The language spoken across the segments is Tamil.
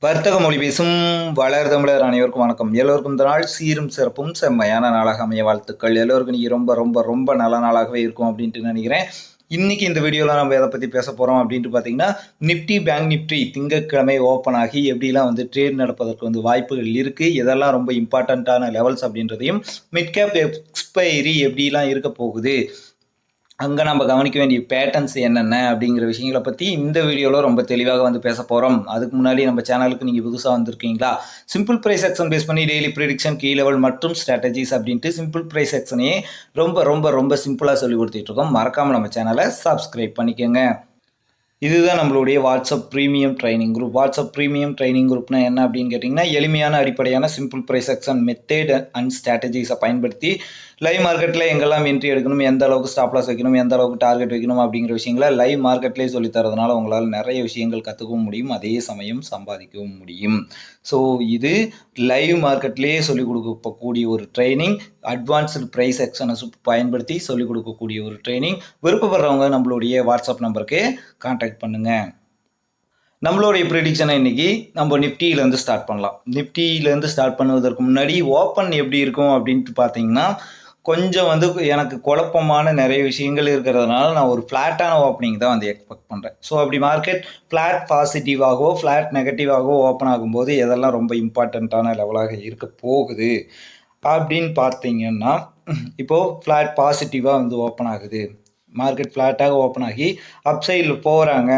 வர்த்தக மொழி பேசும் வளர் தமிழர் அனைவருக்கும் வணக்கம். எல்லோருக்கும் இந்த நாள் சீரும் சிறப்பும் செம்மையான நாளாக அமைய வாழ்த்துக்கள். எல்லோருக்கும் நீ ரொம்ப ரொம்ப ரொம்ப நல்ல நாளாகவே இருக்கும் அப்படின்ட்டு நினைக்கிறேன். இன்னைக்கு இந்த வீடியோவில் நம்ம எதை பற்றி பேச போகிறோம் அப்படின்ட்டு பார்த்தீங்கன்னா, நிஃப்டி பேங்க் நிஃப்டி திங்கட்கிழமை ஓப்பன் ஆகி எப்படிலாம் ட்ரேட் நடப்பதற்கு வாய்ப்புகள் இருக்குது, இதெல்லாம் ரொம்ப இம்பார்ட்டண்ட்டான லெவல்ஸ் அப்படின்றதையும், மிட் கேப் எக்ஸ்பைரி எப்படிலாம் இருக்க போகுது, அங்கே நம்ம கவனிக்க வேண்டிய பேட்டர்ன்ஸ் என்னென்ன அப்படிங்கிற விஷயங்களை பற்றி இந்த வீடியோவில் ரொம்ப தெளிவாக பேச போகிறோம். அதுக்கு முன்னாடி நம்ம சேனலுக்கு நீங்கள் புதுசாக வந்திருக்கீங்களா, சிம்பிள் ப்ரைஸ் ஆக்ஷன் பேஸ் பண்ணி டெய்லி ப்ரிடிக்ஷன், கீ லெவல் மற்றும் ஸ்ட்ராட்டஜிஸ் அப்படின்ட்டு சிம்பிள் ப்ரைஸ் ஆக்ஷனையே ரொம்ப ரொம்ப ரொம்ப சிம்பிளாக சொல்லி கொடுத்துட்ருக்கோம். மறக்காமல் நம்ம சேனலை சப்ஸ்கிரைப் பண்ணிக்கோங்க. இதுதான் நம்மளுடைய WhatsApp premium training group. WhatsApp premium training குரூப்னா என்ன அப்படின்னு கேட்டிங்கன்னா, எளிமையான அடிப்படையான simple price action method and ஸ்ட்ராட்டஜிஸை பயன்படுத்தி லைவ் மார்க்கெட்டில் எங்கெல்லாம் என்ட்ரி எடுக்கணும், எந்த அளவுக்கு ஸ்டாப் லாஸ் வைக்கணும், எந்த அளவுக்கு டார்கெட் வைக்கணும் அப்படிங்கிற விஷயங்களை லைவ் மார்க்கெட்லேயே சொல்லி தரதுனால உங்களால் நிறைய விஷயங்கள் கற்றுக்கவும் முடியும், அதே சமயம் சம்பாதிக்கவும் முடியும். ஸோ இது லைவ் மார்க்கெட்லேயே சொல்லிக் கொடுக்கக்கூடிய ஒரு ட்ரைனிங், அட்வான்ஸ்டு ப்ரைஸ் ஆக்ஷனை பயன்படுத்தி சொல்லிக் கொடுக்கக்கூடிய ஒரு ட்ரைனிங். விருப்பப்படுறவங்க நம்மளுடைய வாட்ஸ்அப் நம்பருக்கு கான்டாக்ட் பண்ணுங்கள். நம்மளுடைய ப்ரெடிக்ஷனை இன்றைக்கி நம்ம நிஃப்டியிலேருந்து ஸ்டார்ட் பண்ணலாம். நிஃப்டியிலேருந்து ஸ்டார்ட் பண்ணுவதற்கு முன்னாடி ஓப்பன் எப்படி இருக்கும் அப்படின்ட்டு பார்த்தீங்கன்னா, கொஞ்சம் எனக்கு குழப்பமான நிறைய விஷயங்கள் இருக்கிறதுனால நான் ஒரு ஃப்ளாட்டான ஓப்பனிங் தான் எக்ஸ்பெக்ட் பண்ணுறேன். ஸோ அப்படி மார்க்கெட் ஃப்ளாட் பாசிட்டிவாகவோ ஃப்ளாட் நெகட்டிவாகவோ ஓப்பன் ஆகும்போது எதெல்லாம் ரொம்ப இம்பார்ட்டண்ட்டான லெவலாக இருக்க போகுது அப்படின்னு பார்த்தீங்கன்னா, இப்போது ஃப்ளாட் பாசிட்டிவாக ஓப்பன் ஆகுது, மார்க்கெட் ஃப்ளாட்டாக ஓப்பன் ஆகி அப்சைடில் போகிறாங்க,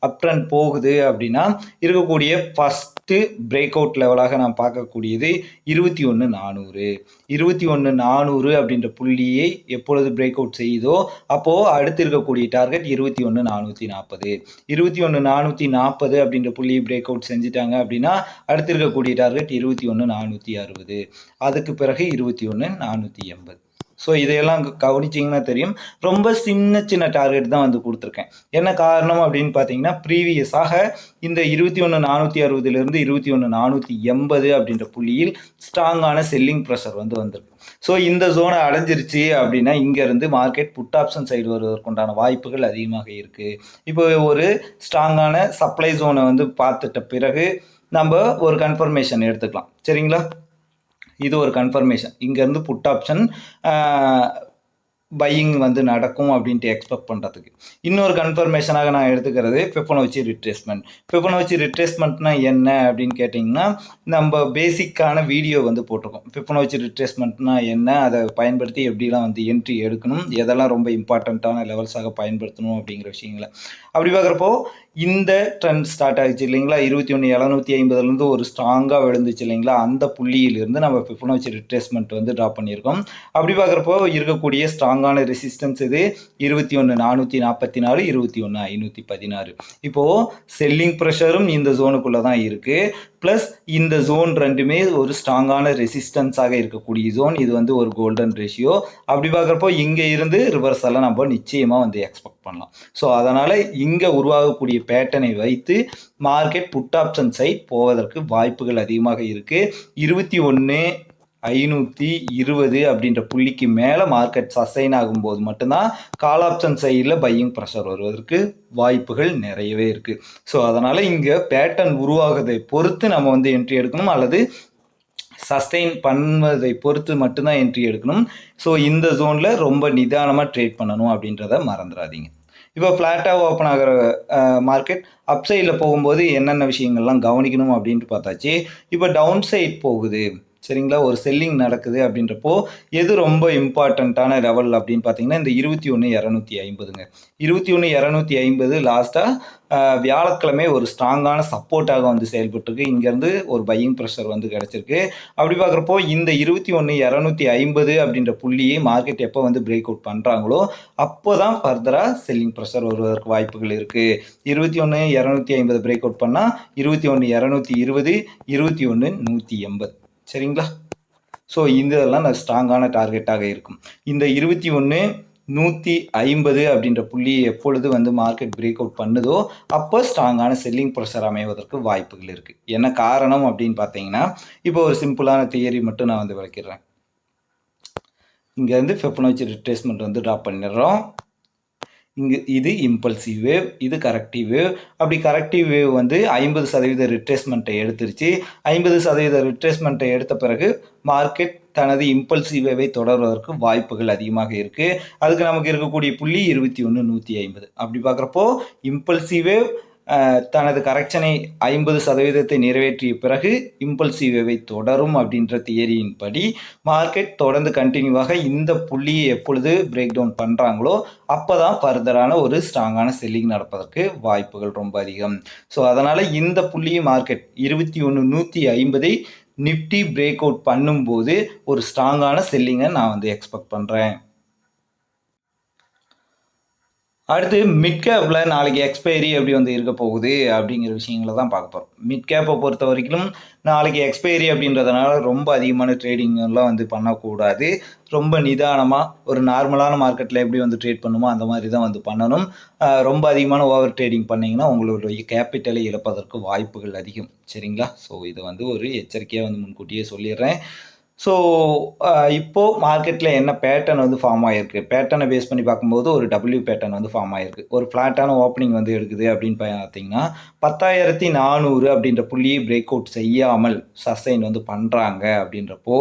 அப் ட்ரெண்ட் போகுது அப்படின்னா இருக்கக்கூடிய ஃபஸ்ட்டு பிரேக் அவுட் லெவலாக நான் பார்க்கக்கூடியது 21,400. 21,400 அப்படின்ற புள்ளியை எப்பொழுது பிரேக் அவுட் செய்யுதோ அப்போது அடுத்து இருக்கக்கூடிய டார்கெட் 21,440. 21,440 அப்படின்ற புள்ளியை பிரேக் அவுட் செஞ்சுட்டாங்க அப்படின்னா அடுத்து இருக்கக்கூடிய டார்கெட் 21,460. அதுக்கு பிறகு 21,480. ஸோ இதையெல்லாம் கவனிச்சிங்கன்னா தெரியும், ரொம்ப சின்ன டார்கெட் தான் கொடுத்துருக்கேன். என்ன காரணம் அப்படின்னு பார்த்தீங்கன்னா, ப்ரீவியஸாக இந்த 21,460 21,480 அப்படின்ற புள்ளியில் ஸ்ட்ராங்கான செல்லிங் ப்ரெஷர் வந்திருக்கு. ஸோ இந்த ஜோனை அடைஞ்சிருச்சு அப்படின்னா இங்கேருந்து மார்க்கெட் புட் ஆப்ஷன் சைடு வருவதற்குண்டான வாய்ப்புகள் அதிகமாக இருக்குது. இப்போ ஒரு ஸ்ட்ராங்கான சப்ளை ஜோனை பார்த்துட்ட பிறகு நம்ம ஒரு கன்ஃபர்மேஷன் எடுத்துக்கலாம், சரிங்களா? இது ஒரு கன்ஃபர்மேஷன். இங்கேருந்து புட் ஆப்ஷன் பையிங் நடக்கும் அப்படின்ட்டு எக்ஸ்பெக்ட் பண்ணுறதுக்கு. இன்னொரு கன்ஃபர்மேஷனாக நான் எடுத்துக்கிறது ஃபிபொனாச்சி ரிட்ரேஸ்மெண்ட். ஃபிபொனாச்சி ரிட்ரேஸ்மெண்ட்னா என்ன அப்படின்னு கேட்டிங்கன்னா, நம்ம பேசிக்கான வீடியோ போட்டிருக்கோம். ஃபிபொனாச்சி ரிட்ரேஸ்மெண்ட்னா என்ன, அதை பயன்படுத்தி எப்படிலாம் என்ட்ரி எடுக்கணும், எதெல்லாம் ரொம்ப இம்பார்ட்டண்ட்டான லெவல்ஸாக பயன்படுத்தணும் அப்படிங்கிற விஷயங்களை அப்படி பார்க்குறப்போ இந்த ட்ரெண்ட் ஸ்டார்ட் ஆகிடுச்சு இல்லைங்களா, 21,750 ஒரு ஸ்ட்ராங்காக விழுந்துச்சு இல்லைங்களா, அந்த புள்ளியிலிருந்து நம்ம ஃபிபொனாச்சி ரிட்ரேஸ்மெண்ட் ட்ரா பண்ணியிருக்கோம். அப்படி பார்க்குறப்போ இருக்கக்கூடிய ஸ்ட்ராங்கான ரெசிஸ்டன்ஸ் இது 21,444, 21,516. இப்போது செல்லிங் ப்ரெஷரும் இந்த ஜோனுக்குள்ளே தான் இருக்குது, ப்ளஸ் இந்த ஜோன் ரெண்டுமே ஒரு ஸ்ட்ராங்கான ரெசிஸ்டன்ஸாக இருக்கக்கூடிய ஜோன். இது ஒரு கோல்டன் ரேஷியோ. அப்படி பார்க்குறப்போ இங்கே இருந்து ரிவர்ஸெல்லாம் நம்ம நிச்சயமாக எக்ஸ்பெக்ட் பண்ணலாம். ஸோ அதனால் இங்கே உருவாகக்கூடிய பேட்டர்னை வைத்து மார்க்கெட் புட் ஆப்ஷன் சைட் போவதற்கு வாய்ப்புகள் அதிகமாக இருக்குது. 21,520 அப்படின்ற புள்ளிக்கு மேலே மார்க்கெட் சஸ்டைன் ஆகும்போது மட்டும்தான் கால் ஆப்ஷன் சைடில் பையிங் ப்ரெஷர் வருவதற்கு வாய்ப்புகள் நிறையவே இருக்குது. ஸோ அதனால் இங்கே பேட்டர்ன் உருவாகுவதை பொறுத்து நம்ம என்ட்ரி எடுக்கணும், அல்லது சஸ்டெயின் பண்ணுவதை பொறுத்து மட்டும்தான் என்ட்ரி எடுக்கணும். ஸோ இந்த ஜோனில் ரொம்ப நிதானமாக ட்ரேட் பண்ணணும் அப்படின்றத மறந்துடாதீங்க. இப்போ ஃப்ளாட்டாக ஓப்பன் ஆகிற மார்க்கெட் அப் சைடில் போகும்போது என்னென்ன விஷயங்கள்லாம் கவனிக்கணும் அப்படின்ட்டு பார்த்தாச்சு. இப்போ டவுன் சைட் போகுது, சரிங்களா, ஒரு செல்லிங் நடக்குது அப்படின்றப்போ எது ரொம்ப இம்பார்ட்டண்ட்டான லெவல் அப்படின்னு பார்த்தீங்கன்னா இந்த 21,250ங்க. 21,250 லாஸ்ட்டாக வியாழக்கிழமை ஒரு ஸ்ட்ராங்கான சப்போர்ட்டாக செயல்பட்டுருக்கு. இங்கேருந்து ஒரு பையிங் ப்ரெஷர் கிடச்சிருக்கு. அப்படி பார்க்குறப்போ இந்த 21,250 அப்படின்ற புள்ளியை மார்க்கெட் எப்போ பிரேக் அவுட் பண்ணுறாங்களோ அப்போ தான் ஃபர்தராக செல்லிங் ப்ரெஷர் வருவதற்கு வாய்ப்புகள் இருக்குது. 21,250 பிரேக் அவுட் பண்ணால் 21,220, 21,180, சரிங்களா? ஸோ இதெல்லாம் ஸ்ட்ராங்கான டார்கெட்டாக இருக்கும். இந்த 21,150 அப்படின்ற புள்ளி எப்பொழுது மார்க்கெட் பிரேக் அவுட் பண்ணுதோ அப்போ ஸ்ட்ராங்கான செல்லிங் ப்ரெஷர் அமைவதற்கு வாய்ப்புகள் இருக்குது. என்ன காரணம் அப்படின்னு பார்த்தீங்கன்னா, இப்போ ஒரு சிம்பிளான தியரி மட்டும் நான் விளக்கிடுறேன். இங்கேருந்து ஃபிபொனாச்சி ரிட்ரேஸ்மெண்ட் ட்ரா பண்ணிடுறோம். இது இம்பல்சிவ் வேவ், இது கரெக்டிவ் வேவ். அப்படி கரெக்டிவ் வேவ் வந்து 50% ரிட்ரேஸ்மெண்ட்டை எடுத்துருச்சு. 50% ரிட்ரேஸ்மெண்ட்டை எடுத்த பிறகு மார்க்கெட் தனது இம்பல்சிவ் வேவை தொடர்வதற்கு வாய்ப்புகள் அதிகமாக இருக்கு. அதுக்கு நமக்கு இருக்கக்கூடிய புள்ளி 21,150. அப்படி பார்க்குறப்போ இம்பல்சிவ் வேவ் தனது கரெக்ஷனை 50% நிறைவேற்றிய பிறகு இம்பல்சிவ் வேவை தொடரும் அப்படின்ற தியரியின் படி மார்க்கெட் தொடர்ந்து கண்டினியூவாக இந்த புள்ளியை எப்பொழுது பிரேக் டவுன் பண்ணுறாங்களோ அப்போ தான் ஃபர்தரான ஒரு ஸ்ட்ராங்கான செல்லிங் நடப்பதற்கு வாய்ப்புகள் ரொம்ப அதிகம். ஸோ அதனால் இந்த புள்ளியை மார்க்கெட் 21,150 நிஃப்டி பிரேக் அவுட் பண்ணும்போது ஒரு ஸ்ட்ராங்கான செல்லிங்கை நான் வந்து எக்ஸ்பெக்ட் பண்ணுறேன். அடுத்து மிட் கேப்பில் நாளைக்கு எக்ஸ்பைரி எப்படி வந்து இருக்க போகுது அப்படிங்கிற விஷயங்களை தான் பார்க்க போகிறோம். மிட் கேப்பை பொறுத்த வரைக்கும் நாளைக்கு எக்ஸ்பைரி அப்படின்றதுனால ரொம்ப அதிகமான ட்ரேடிங்கெல்லாம் வந்து பண்ணக்கூடாது. ரொம்ப நிதானமாக ஒரு நார்மலான மார்க்கெட்டில் எப்படி வந்து ட்ரேட் பண்ணுமோ அந்த மாதிரி தான் வந்து பண்ணணும். ரொம்ப அதிகமான ஓவர் ட்ரேடிங் பண்ணிங்கன்னா உங்களுடைய கேபிட்டலை இழப்பதற்கு வாய்ப்புகள் அதிகம். சரிங்களா? ஸோ இதை வந்து ஒரு எச்சரிக்கையாக வந்து முன்கூட்டியே சொல்லிடுறேன். ஸோ இப்போது மார்க்கெட்டில் என்ன பேட்டர்ன் வந்து ஃபார்ம் ஆகிருக்கு, பேட்டர்னை பேஸ் பண்ணி பார்க்கும்போது ஒரு டபிள்யூ பேட்டர்ன் வந்து ஃபார்ம் ஆகிருக்கு. ஒரு ஃப்ளாட்டான ஓப்பனிங் வந்து எடுக்குது அப்படின்னு பார்த்தீங்கன்னா 10,400 அப்படின்ற புள்ளியை பிரேக் அவுட் செய்யாமல் சஸ்டைன் வந்து பண்ணுறாங்க. அப்படின்றப்போ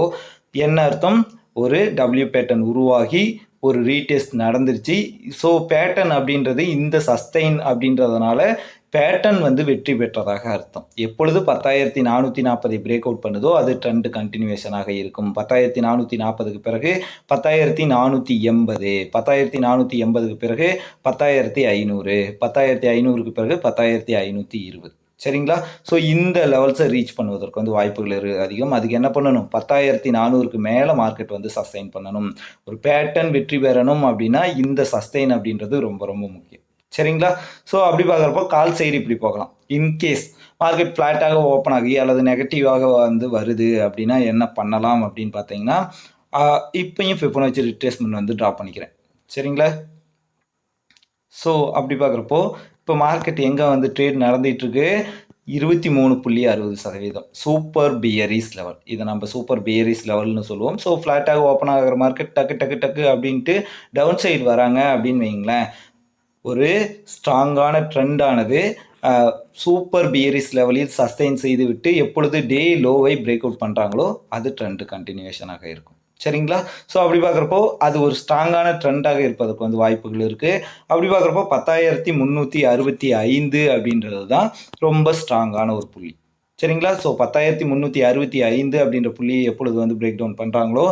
என்ன அர்த்தம், ஒரு டபிள்யூ பேட்டர்ன் உருவாகி ஒரு ரீடெஸ்ட் நடந்துருச்சு. ஸோ பேட்டர்ன் அப்படின்றது இந்த சஸ்டைன் அப்படின்றதுனால பேட்டர்ன் வந்து வெற்றி பெற்றதாக அர்த்தம். எப்பொழுது 10,440 பிரேக் அவுட் பண்ணுதோ அது ட்ரெண்ட் கண்டினியூவேஷனாக இருக்கும். 10,440க்கு பிறகு 10,480, 10,480க்கு பிறகு 10,500, 10,500க்கு பிறகு 10,520. சரிங்களா? ஸோ இந்த லெவல்ஸை ரீச் பண்ணுவதற்கு வந்து வாய்ப்புகள் அதிகம். அதுக்கு என்ன பண்ணணும், 10,400க்கு மேலே மார்க்கெட் வந்து சஸ்டைன் பண்ணணும். ஒரு பேட்டர்ன் வெற்றி பெறணும் அப்படின்னா இந்த சஸ்டைன் அப்படின்றது ரொம்ப ரொம்ப முக்கியம். சரிங்களா? ஸோ அப்படி பார்க்குறப்போ கால் சைடு இப்படி போகலாம். இன்கேஸ் மார்க்கெட் ஃப்ளாட்டாக ஓப்பன் ஆகி அல்லது நெகட்டிவாக வந்து வருது அப்படின்னா என்ன பண்ணலாம் அப்படின்னு பார்த்தீங்கன்னா இப்போயும் ஃபிபொனாச்சி ரிட்ரேஸ்மெண்ட் வந்து ட்ரா பண்ணிக்கிறேன். சரிங்களா? ஸோ அப்படி பார்க்குறப்போ இப்போ மார்க்கெட் எங்கே வந்து ட்ரேட் நடந்துகிட்ருக்கு, 23.60% சூப்பர் பியரிஸ் லெவல். இதை நம்ம சூப்பர் பியரிஸ் லெவல்னு சொல்லுவோம். ஸோ ஃப்ளாட்டாக ஓப்பன் ஆகிற மார்க்கெட் டக்கு டக்கு டக்கு அப்படின்ட்டு டவுன் சைடு வராங்க அப்படின்னு வைங்களேன், ஒரு ஸ்ட்ராங்கான ட்ரெண்டானது சூப்பர் பியரிஸ் லெவலில் சஸ்டெயின் செய்துவிட்டு எப்பொழுது டே லோவை பிரேக் அவுட் பண்ணுறாங்களோ அது ட்ரெண்டு கண்டினியூவேஷனாக இருக்கும். சரிங்களா? ஸோ அப்படி பார்க்குறப்போ அது ஒரு ஸ்ட்ராங்கான ட்ரெண்டாக இருப்பதற்கு வந்து வாய்ப்புகள் இருக்குது. அப்படி பார்க்குறப்போ 10,365 அப்படின்றது தான் ரொம்ப ஸ்ட்ராங்கான ஒரு புள்ளி. சரிங்களா? ஸோ 10,365 அப்படின்ற புள்ளியை எப்பொழுது வந்து பிரேக் டவுன் பண்ணுறாங்களோ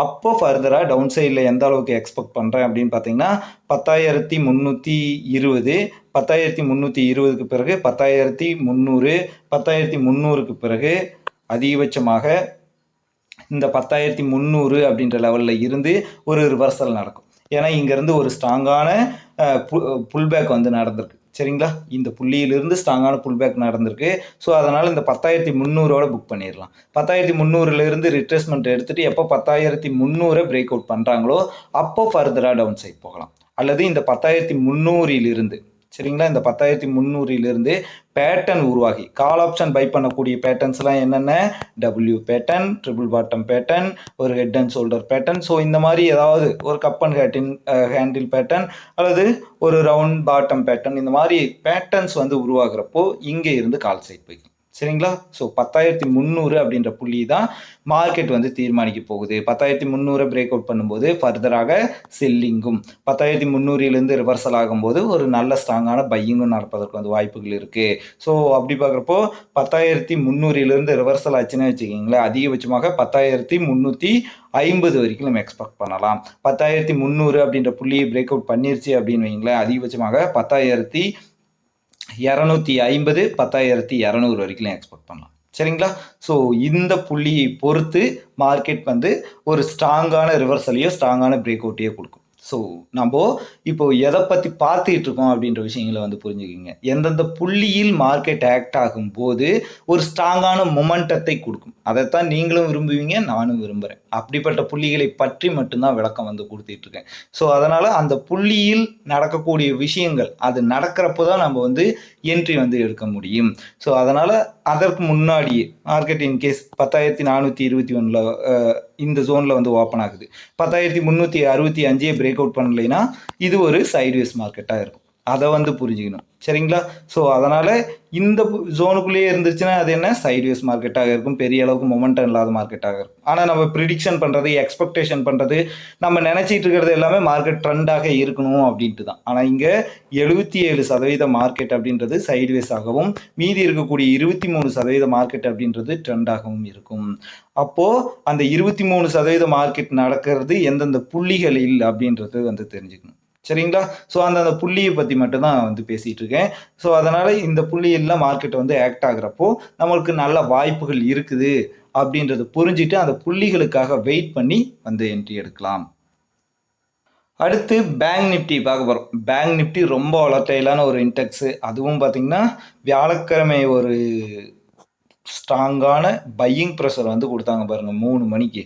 அப்போ ஃபர்தராக டவுன் சைடில் எந்த அளவுக்கு எக்ஸ்பெக்ட் பண்ணுறேன் அப்படின்னு பார்த்தீங்கன்னா 10,320, 10,320க்கு பிறகு 10,300, 10,300க்கு பிறகு அதிகபட்சமாக இந்த 10,300 அப்படின்ற லெவலில் இருந்து ஒரு ரிவர்சல் நடக்கும். ஏன்னா இங்கேருந்து ஒரு ஸ்ட்ராங்கான புல்பேக் வந்து நடந்திருக்கு. சரிங்களா? இந்த புள்ளியிலிருந்து ஸ்ட்ராங்கான புல்பேக் நடந்திருக்கு. ஸோ அதனால் இந்த 10,300ஓட புக் பண்ணிடலாம். 10,300லேருந்து ரிட்ரேஸ்மெண்ட் எடுத்துகிட்டு எப்போ 10,300 பிரேக் அவுட் பண்ணுறாங்களோ அப்போ ஃபர்தராக டவுன் சைட் போகலாம். அல்லது இந்த 10,300லிருந்து, சரிங்களா, இந்த 10,300லிருந்து பேட்டர்ன் உருவாகி கால் ஆப்ஷன் பை பண்ணக்கூடிய பேட்டர்ன்ஸ்லாம் என்னென்ன, W pattern, triple bottom pattern, ஒரு head and shoulder pattern. So இந்த மாதிரி ஏதாவது ஒரு கப் அண்ட் ஹேண்டில் பேட்டர்ன் அல்லது ஒரு ரவுண்ட் பாட்டம் பேட்டர்ன், இந்த மாதிரி பேட்டர்ன்ஸ் வந்து உருவாகிறப்போ இங்கே இருந்து கால் சைட் போய்க்கும். சரிங்களா? ஸோ 10,300 அப்படின்ற புள்ளி தான் மார்க்கெட் வந்து தீர்மானிக்க போகுது. 10,300 பிரேக் அவுட் பண்ணும்போது ஃபர்தராக செல்லிங்கும், 10,300லேருந்து ரிவர்சல் ஆகும்போது ஒரு நல்ல ஸ்ட்ராங்கான பையிங்கும் நடப்பதற்கு வந்து வாய்ப்புகள் இருக்குது. ஸோ அப்படி பார்க்குறப்போ 10,300லேருந்து ரிவர்சல் ஆச்சுன்னு வச்சுக்கிங்களேன், அதிகபட்சமாக 10,350 வரைக்கும் நம்ம எக்ஸ்பெக்ட் பண்ணலாம். 10,300 அப்படின்ற புள்ளியை பிரேக் அவுட் பண்ணிருச்சு அப்படின்னு வைங்களேன், அதிகபட்சமாக 10,250, 10,200 வரைக்கும் எக்ஸ்பெக்ட் பண்ணலாம். சரிங்களா? ஸோ இந்த புள்ளியை பொறுத்து மார்க்கெட் வந்து ஒரு ஸ்ட்ராங்கான ரிவர்சலையோ ஸ்ட்ராங்கான பிரேக் அவுட்டையோ கொடுக்கும். ஸோ நம்ம இப்போ எதை பற்றி பார்த்துக்கிட்டு இருக்கோம் அப்படின்ற விஷயங்களை வந்து புரிஞ்சுக்கிங்க. எந்தெந்த புள்ளியில் மார்க்கெட் ஆக்ட் ஆகும்போது ஒரு ஸ்ட்ராங்கான மொமெண்டத்தை கொடுக்கும், அதைத்தான் நீங்களும் விரும்புவீங்க, நானும் விரும்புகிறேன். அப்படிப்பட்ட புள்ளிகளை பற்றி மட்டும்தான் விளக்கம் வந்து கொடுத்துட்டு இருக்கேன். ஸோ அதனால் அந்த புள்ளியில் நடக்கக்கூடிய விஷயங்கள் அது நடக்கிறப்போ தான் நம்ம வந்து என்ட்ரி வந்து எடுக்க முடியும். ஸோ அதனால் அதற்கு முன்னாடியே மார்க்கெட் இன்கேஸ் 10,421 இந்த ஜோனில் வந்து ஓப்பன் ஆகுது, 10,365 பிரேக் அவுட் பண்ணலைன்னா இது ஒரு சைட்வேஸ் மார்க்கெட்டாக இருக்கும். அதை வந்து புரிஞ்சுக்கணும். சரிங்களா? ஸோ அதனால் இந்த ஜோனுக்குள்ளேயே இருந்துச்சுன்னா அது என்ன சைட்வேஸ் மார்க்கெட்டாக இருக்கும், பெரிய அளவுக்கு மொமெண்டம் இல்லாத மார்க்கெட்டாக இருக்கும். ஆனால் நம்ம ப்ரிடிக்ஷன் பண்ணுறது, எக்ஸ்பெக்டேஷன் பண்ணுறது, நம்ம நினச்சிட்டு இருக்கிறது எல்லாமே மார்க்கெட் ட்ரெண்டாக இருக்கணும் அப்படின்ட்டு தான். ஆனால் இங்கே 77% மார்க்கெட் அப்படின்றது சைட்வேஸாகவும், மீதி இருக்கக்கூடிய 23% மார்க்கெட் அப்படின்றது ட்ரெண்டாகவும் இருக்கும். அப்போது அந்த 23% மார்க்கெட் நடக்கிறது எந்தெந்த புள்ளிகளில் அப்படின்றது வந்து தெரிஞ்சுக்கணும். சரிங்களா? ஸோ அந்த புள்ளியை பற்றி மட்டும்தான் வந்து பேசிகிட்டு இருக்கேன். ஸோ அதனால் இந்த புள்ளியெல்லாம் மார்க்கெட் வந்து ஆக்ட் ஆகுறப்போ நம்மளுக்கு நல்ல வாய்ப்புகள் இருக்குது அப்படின்றத புரிஞ்சுட்டு அந்த புள்ளிகளுக்காக வெயிட் பண்ணி வந்து என்ட்ரி எடுக்கலாம். அடுத்து பேங்க் நிஃப்டி பார்க்க போகிறோம். பேங்க் நிஃப்டி ரொம்ப வொலட்டைலான ஒரு இன்டெக்ஸு. அதுவும் பார்த்திங்கன்னா வியாழக்கிழமை ஒரு ஸ்ட்ராங்கான பையிங் ப்ரெஷர் வந்து கொடுத்தாங்க பாருங்கள். 3 மணிக்கு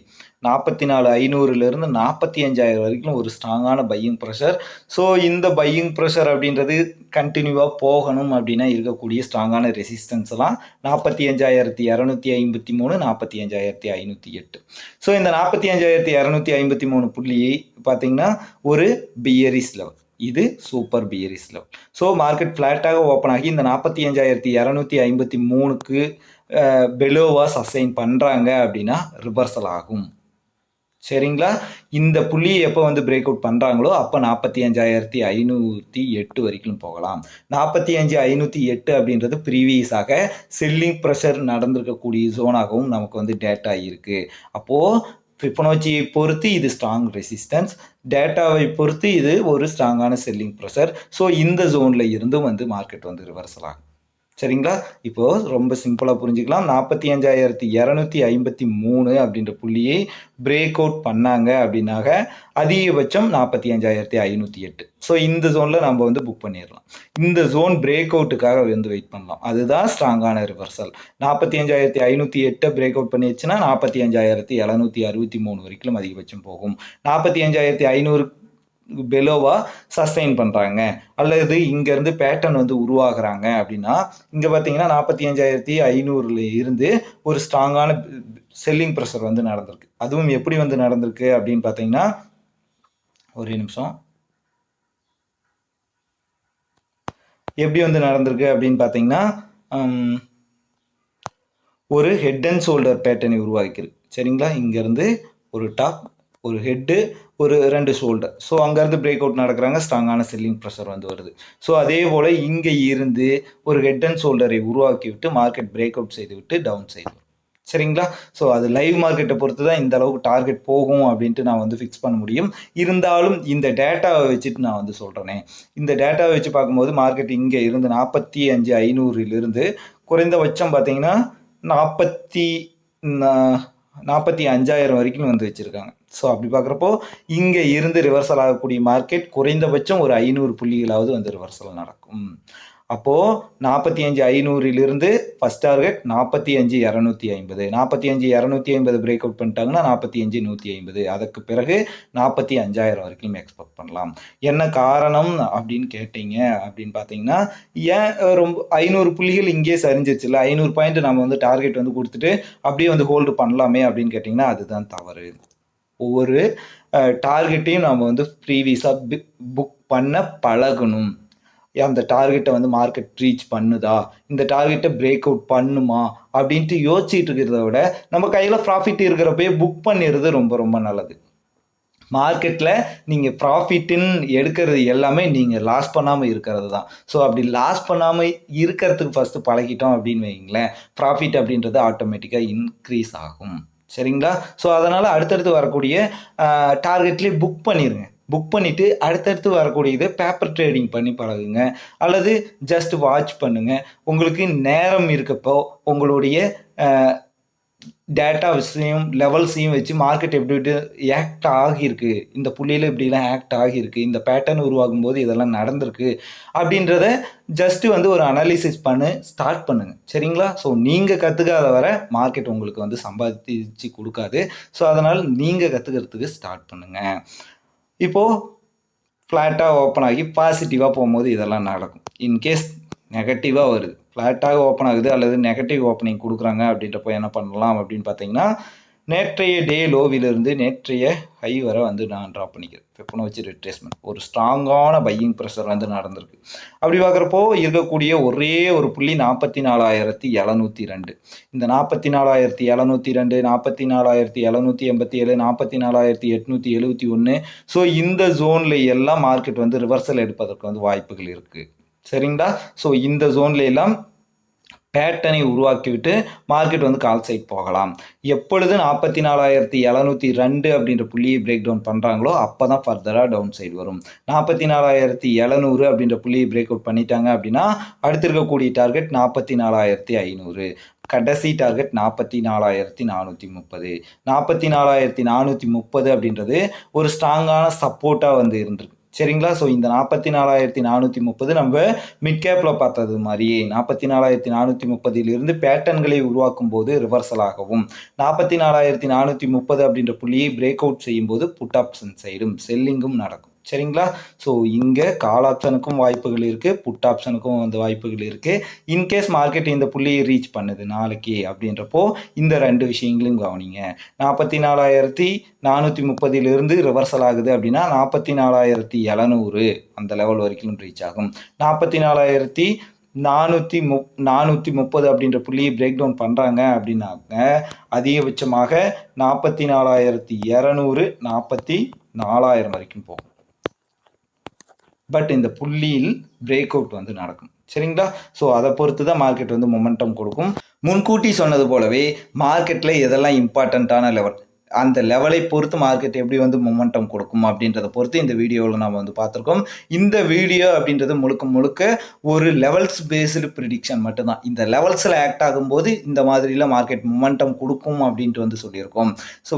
44,500லேருந்து 45,000 வரைக்கும் ஒரு ஸ்ட்ராங்கான பையிங் ப்ரெஷர். ஸோ இந்த பையிங் ப்ரெஷர் அப்படின்றது கண்டினியூவாக போகணும் அப்படின்னா இருக்கக்கூடிய ஸ்ட்ராங்கான ரெசிஸ்டன்ஸ் எல்லாம் 45,253, 45,508. ஸோ இந்த 45,253 புள்ளியை பார்த்தீங்கன்னா ஒரு பியரிஸ் லெவல், இது சூப்பர் பியரிஸ் லெவல். ஸோ மார்க்கெட் ஃப்ளாட்டாக ஓப்பன் ஆகி இந்த 45,253க்கு பெலோவா சஸ்டெயின் பண்ணுறாங்க அப்படின்னா ரிவர்சல் ஆகும். சரிங்களா? இந்த புள்ளியை எப்போ வந்து பிரேக் அவுட் பண்ணுறாங்களோ அப்போ 45,508 வரைக்கும் போகலாம். 45,508 அப்படின்றது ப்ரீவியஸாக செல்லிங் ப்ரெஷர் நடந்திருக்கக்கூடிய ஜோனாகவும் நமக்கு வந்து டேட்டா இருக்குது. அப்போது ஃபிபொனாச்சியை பொறுத்து இது ஸ்ட்ராங் ரெசிஸ்டன்ஸ், டேட்டாவை பொறுத்து இது ஒரு ஸ்ட்ராங்கான செல்லிங் ப்ரெஷர். ஸோ இந்த ஜோனில் இருந்தும் வந்து மார்க்கெட் வந்து ரிவர்சல் ஆகும். சரிங்களா? இப்போது ரொம்ப சிம்பிளாக புரிஞ்சுக்கலாம். 45,253 அப்படின்ற புள்ளியை பிரேக் அவுட் பண்ணாங்க அப்படின்னாக அதிகபட்சம் 45,508. ஸோ இந்த ஜோனில் நம்ம வந்து புக் பண்ணிடலாம். இந்த ஜோன் பிரேக் அவுட்டுக்காக வந்து வெயிட் பண்ணலாம். அதுதான் ஸ்ட்ராங்கான ரிவர்சல். 45,508 பிரேக் அவுட் பண்ணிடுச்சுன்னா 45,763 வரைக்கும் அதிகபட்சம் போகும். 45,500 பெலோவா சஸ்டெயின் பண்ணுறாங்க அல்லது இங்கேருந்து பேட்டர்ன் வந்து உருவாகிறாங்க அப்படின்னா இங்கே பார்த்தீங்கன்னா 45,500 இருந்து ஒரு ஸ்ட்ராங்கான செல்லிங் ப்ரெஷர் வந்து நடந்திருக்கு. அதுவும் எப்படி வந்து நடந்திருக்கு அப்படின்னு பார்த்தீங்கன்னா, ஒரே நிமிஷம், எப்படி வந்து நடந்திருக்கு அப்படின்னு பார்த்தீங்கன்னா ஒரு ஹெட் அண்ட் ஷோல்டர் பேட்டர்னை உருவாக்கிருக்கு. சரிங்களா? இங்கேருந்து ஒரு டாப், ஒரு ஹெட்டு, ஒரு 2 ஷோல்டர். ஸோ அங்கேருந்து பிரேக் அவுட் நடக்கிறாங்க, ஸ்ட்ராங்கான செல்லிங் ப்ரெஷர் வந்து வருது. ஸோ அதே போல் இங்கே இருந்து ஒரு ஹெட் அண்ட் ஷோல்டரை உருவாக்கி விட்டு மார்க்கெட் பிரேக் அவுட் செய்து விட்டு டவுன் சைடு. சரிங்களா? ஸோ அது லைவ் மார்க்கெட்டை பொறுத்து தான் இந்த அளவுக்கு டார்கெட் போகும் அப்படின்ட்டு நான் வந்து ஃபிக்ஸ் பண்ண முடியும். இருந்தாலும் இந்த டேட்டாவை வச்சுட்டு நான் வந்து சொல்கிறேனே, இந்த டேட்டாவை வச்சு பார்க்கும்போது மார்க்கெட் இங்கே இருந்து 45,500 குறைந்தபட்சம் பார்த்தீங்கன்னா 45,000 வரைக்கும் வந்து வச்சுருக்காங்க. ஸோ அப்படி பார்க்குறப்போ இங்கே இருந்து ரிவர்சல் ஆகக்கூடிய மார்க்கெட் குறைந்தபட்சம் ஒரு 500 புள்ளிகளாவது வந்து ரிவர்சல் நடக்கும். அப்போது 45,500 ஃபஸ்ட் டார்கெட் 45,250, 45,250 பிரேக் அவுட் பண்ணிட்டாங்கன்னா 45,150, அதுக்கு பிறகு 45,000 வரைக்கும் எக்ஸ்பெக்ட் பண்ணலாம். என்ன காரணம் அப்படின்னு கேட்டீங்க அப்படின்னு பார்த்தீங்கன்னா, ஏன் ரொம்ப 500 புள்ளிகள் இங்கே சரிஞ்சிருச்சுல்ல, 500 பாயிண்ட் நம்ம வந்து டார்கெட் வந்து கொடுத்துட்டு அப்படியே வந்து ஹோல்டு பண்ணலாமே அப்படின்னு கேட்டிங்கன்னா அதுதான் தவறு. ஒவ்வொரு டார்கெட்டையும் நம்ம வந்து ப்ரீவியஸாக புக் பண்ண பழகணும். அந்த டார்கெட்டை வந்து மார்க்கெட் ரீச் பண்ணுதா, இந்த டார்கெட்டை பிரேக் அவுட் பண்ணுமா அப்படின்ட்டு யோசிச்சுட்டு இருக்கிறத விட நம்ம கையில் ப்ராஃபிட் இருக்கிறப்பயே புக் பண்ணிடுறது ரொம்ப ரொம்ப நல்லது. மார்க்கெட்டில் நீங்கள் ப்ராஃபிட்டுன்னு எடுக்கிறது எல்லாமே நீங்கள் லாஸ் பண்ணாமல் இருக்கிறது தான். ஸோ அப்படி லாஸ் பண்ணாமல் இருக்கிறதுக்கு ஃபஸ்ட்டு பழகிட்டோம் அப்படின்னு வைங்களேன், ப்ராஃபிட் அப்படின்றது ஆட்டோமேட்டிக்காக இன்க்ரீஸ் ஆகும். சரிங்களா? ஸோ அதனால் அடுத்தடுத்து வரக்கூடிய டார்கெட்லேயே புக் பண்ணிடுங்க. புக் பண்ணிவிட்டு அடுத்தடுத்து வரக்கூடியது பேப்பர் ட்ரேடிங் பண்ணி பழகுங்க அல்லது ஜஸ்ட் வாட்ச் பண்ணுங்கள். உங்களுக்கு நேரம் இருக்கப்போ உங்களுடைய டேட்டா விஷயம் லெவல்ஸையும் வச்சு மார்க்கெட் எப்படி ஆக்ட் ஆகியிருக்கு, இந்த புள்ளியில் இப்படிலாம் ஆக்ட் ஆகியிருக்கு, இந்த பேட்டர்ன் உருவாகும் போது இதெல்லாம் நடந்திருக்கு அப்படின்றத ஜஸ்ட்டு வந்து ஒரு அனாலிசிஸ் பண்ணி ஸ்டார்ட் பண்ணுங்கள். சரிங்களா? ஸோ நீங்கள் கற்றுக்காத வர மார்க்கெட் உங்களுக்கு வந்து சம்பாதிச்சு கொடுக்காது. ஸோ அதனால் நீங்கள் கற்றுக்கிறதுக்கு ஸ்டார்ட் பண்ணுங்கள். இப்போது ஃப்ளாட்டாக ஓப்பன் ஆகி பாசிட்டிவாக போகும்போது இதெல்லாம் நடக்கும். இன்கேஸ் நெகட்டிவாக வருது, ஃப்ளாட்டாக ஓப்பன் ஆகுது அல்லது நெகட்டிவ் ஓப்பனிங் கொடுக்குறாங்க அப்படின்றப்போ என்ன பண்ணலாம் அப்படின்னு பார்த்தீங்கன்னா, நேற்றைய டே லோவிலிருந்து நேற்றைய ஹை வரை வந்து நான் ட்ராப் பண்ணிக்கிறேன். ஃபிபோனச்சி ரிட்ரேஸ்மெண்ட் ஒரு ஸ்ட்ராங்கான பையிங் ப்ரெஷர் வந்து நடந்திருக்கு. அப்படி பார்க்குறப்போ இருக்கக்கூடிய ஒரே ஒரு புள்ளி 44,702. இந்த 44,702, 44,787, 44,871. ஸோ இந்த ஜோனில் எல்லாம் மார்க்கெட் வந்து ரிவர்சல் எடுப்பதற்கு வந்து வாய்ப்புகள் இருக்குது. சரிங்களா? ஸோ இந்த ஜோன்ல எல்லாம் பேட்டர்னை உருவாக்கிவிட்டு மார்க்கெட் வந்து கால் சைட் போகலாம். எப்பொழுது 44,702 அப்படின்ற புள்ளியை பிரேக் டவுன் பண்ணுறாங்களோ அப்போ தான் ஃபர்தராக டவுன் சைடு வரும். 44,700 அப்படின்ற புள்ளியை பிரேக் அவுட் பண்ணிட்டாங்க அப்படின்னா அடுத்து இருக்கக்கூடிய டார்கெட் 44,500. கடைசி டார்கெட் 44,430. 44,430 அப்படின்றது ஒரு ஸ்ட்ராங்கான சப்போர்ட்டாக வந்து இருந்திருக்கு. சரிங்களா? ஸோ இந்த 44,430 நம்ம மிட் கேப்பில் பார்த்தது மாதிரியே 44,430 பேட்டர்ன்களை உருவாக்கும் போது ரிவர்சலாகவும் 44,430 அப்படின்ற புள்ளியை பிரேக் அவுட் செய்யும் போது புட் ஆப்ஷன் சைடும் செல்லிங்கும் நடக்கும். சரிங்களா? ஸோ இங்கே கால் ஆப்ஷனுக்கும் வாய்ப்புகள் இருக்குது, புட் ஆப்ஷனுக்கும் வந்து வாய்ப்புகள் இருக்குது. இன்கேஸ் மார்க்கெட் இந்த புள்ளியை ரீச் பண்ணுது நாளைக்கு அப்படின்றப்போ இந்த ரெண்டு விஷயங்களையும் கவனிங்க. 44,430 ரிவர்சல் ஆகுது அப்படின்னா 44,700 அந்த லெவல் வரைக்கும் ரீச் ஆகும். 44,430 அப்படின்ற புள்ளியை பிரேக் டவுன் பண்ணுறாங்க அப்படின்னாங்க அதிகபட்சமாக 44,200, 44,000 வரைக்கும் போகும். பட் இந்த புள்ளியில் பிரேக் அவுட் வந்து நடக்கும். சரிங்களா? ஸோ அதை பொறுத்து தான் மார்க்கெட் வந்து மொமெண்டம் கொடுக்கும். முன்கூட்டி சொன்னது போலவே மார்க்கெட்டில் எதெல்லாம் இம்பார்ட்டண்ட்டான லெவல், அந்த லெவலை பொறுத்து மார்க்கெட் எப்படி வந்து மொமெண்டம் கொடுக்கும் அப்படின்றத பொறுத்து இந்த வீடியோவில் நம்ம வந்து பார்த்துருக்கோம். இந்த வீடியோ அப்படின்றது முழுக்க முழுக்க ஒரு லெவல்ஸ் பேஸ்டு ப்ரிடிக்ஷன் மட்டும்தான். இந்த லெவல்ஸில் ஆக்ட் ஆகும்போது இந்த மாதிரிலாம் மார்க்கெட் மொமெண்டம் கொடுக்கும் அப்படின்ட்டு வந்து சொல்லியிருக்கோம். ஸோ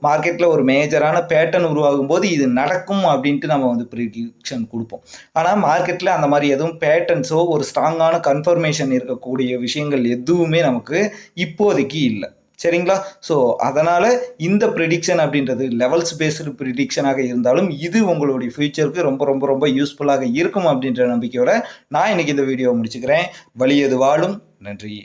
மார்க்கெட்டில் ஒரு மேஜரான பேட்டர்ன் உருவாகும் போது இது நடக்கும் அப்படின்ட்டு நம்ம வந்து ப்ரிடிக்ஷன் கொடுப்போம். ஆனால் மார்க்கெட்டில் அந்த மாதிரி எதுவும் பேட்டர்ன்ஸோ ஒரு ஸ்ட்ராங்கான கன்ஃபர்மேஷன் இருக்கக்கூடிய விஷயங்கள் எதுவுமே நமக்கு இப்போதைக்கு இல்லை. சரிங்களா? ஸோ அதனால் இந்த ப்ரிடிக்ஷன் அப்படின்றது லெவல்ஸ் பேஸ்டு ப்ரிடிக்ஷனாக இருந்தாலும் இது உங்களுடைய ஃபியூச்சருக்கு ரொம்ப ரொம்ப ரொம்ப யூஸ்ஃபுல்லாக இருக்கும் அப்படின்ற நம்பிக்கையோட நான் இன்னைக்கு இந்த வீடியோவை முடிச்சுக்கிறேன். வலியது வாழும். நன்றி.